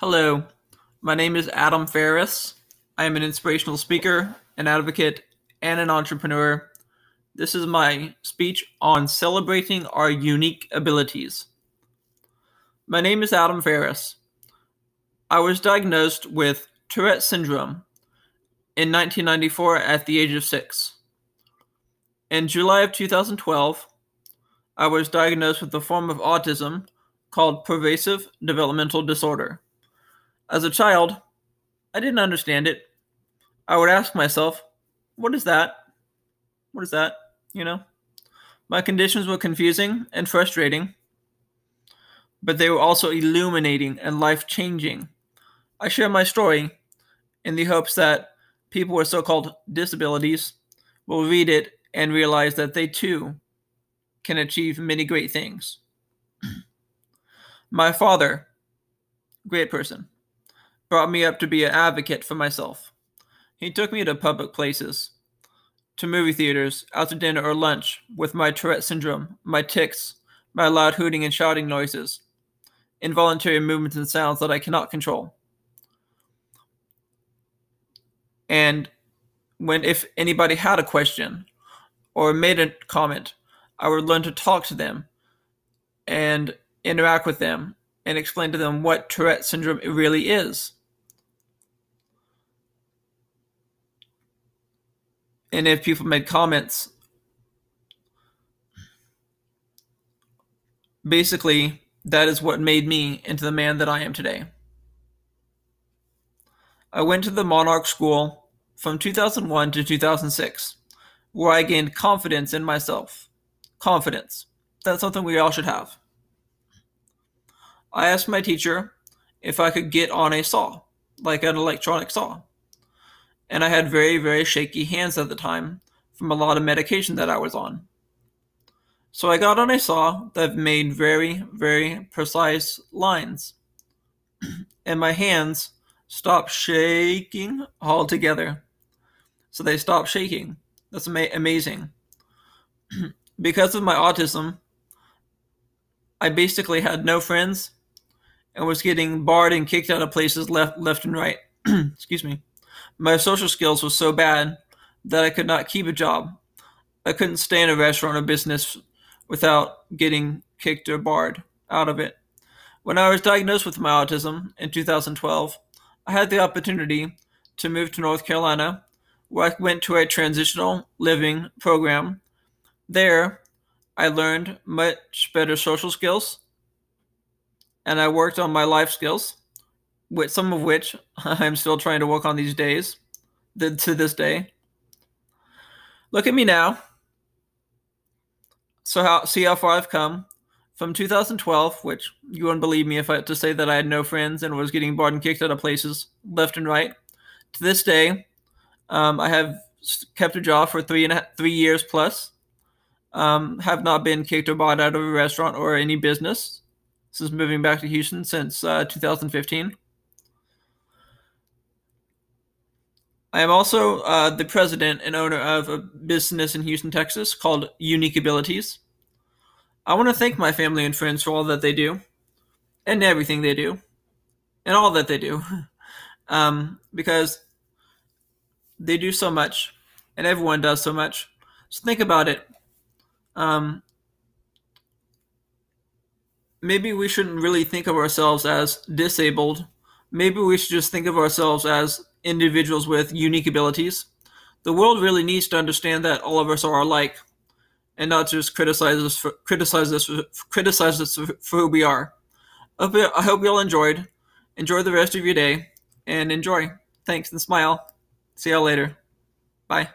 Hello, my name is Adam Ferris. I am an inspirational speaker, an advocate, and an entrepreneur. This is my speech on celebrating our unique abilities. My name is Adam Ferris. I was diagnosed with Tourette syndrome in 1994 at the age of 6. In July of 2012, I was diagnosed with a form of autism called pervasive developmental disorder. As a child, I didn't understand it. I would ask myself, what is that? What is that? My conditions were confusing and frustrating, but they were also illuminating and life-changing. I share my story in the hopes that people with so-called disabilities will read it and realize that they too can achieve many great things. My father, great person, brought me up to be an advocate for myself. He took me to public places, to movie theaters, out to dinner or lunch with my Tourette syndrome, my tics, my loud hooting and shouting noises, involuntary movements and sounds that I cannot control. And if anybody had a question or made a comment, I would learn to talk to them and interact with them and explain to them what Tourette syndrome really is. And if people made comments, basically, that is what made me into the man that I am today. I went to the Monarch School from 2001 to 2006, where I gained confidence in myself. Confidence. That's something we all should have. I asked my teacher if I could get on a saw, like an electronic saw. And I had very, very shaky hands at the time from a lot of medication that I was on. So I got on a saw that made very, very precise lines. And my hands stopped shaking altogether. So they stopped shaking. That's amazing. Because of my autism, I basically had no friends and was getting barred and kicked out of places left and right. Excuse me. My social skills were so bad that I could not keep a job. I couldn't stay in a restaurant or business without getting kicked or barred out of it. When I was diagnosed with my autism in 2012, I had the opportunity to move to North Carolina, where I went to a transitional living program. There, I learned much better social skills, and I worked on my life skills, with some of which I'm still trying to work on these days, to this day. Look at me now. See how far I've come. From 2012, which you wouldn't believe me if I had to say that I had no friends and was getting barred and kicked out of places left and right, to this day, I have kept a job for 3 years plus. Have not been kicked or barred out of a restaurant or any business since moving back to Houston since 2015. I am also the president and owner of a business in Houston, Texas called Unique Abilities. I want to thank my family and friends for all that they do, and everything they do, and all that they do, because they do so much, and everyone does so much. So think about it. Maybe we shouldn't really think of ourselves as disabled. Maybe we should just think of ourselves as individuals with unique abilities. The world really needs to understand that all of us are alike, and not just criticize us for who we are. I hope you all enjoyed. Enjoy the rest of your day, and enjoy. Thanks, and smile. See y'all later. Bye.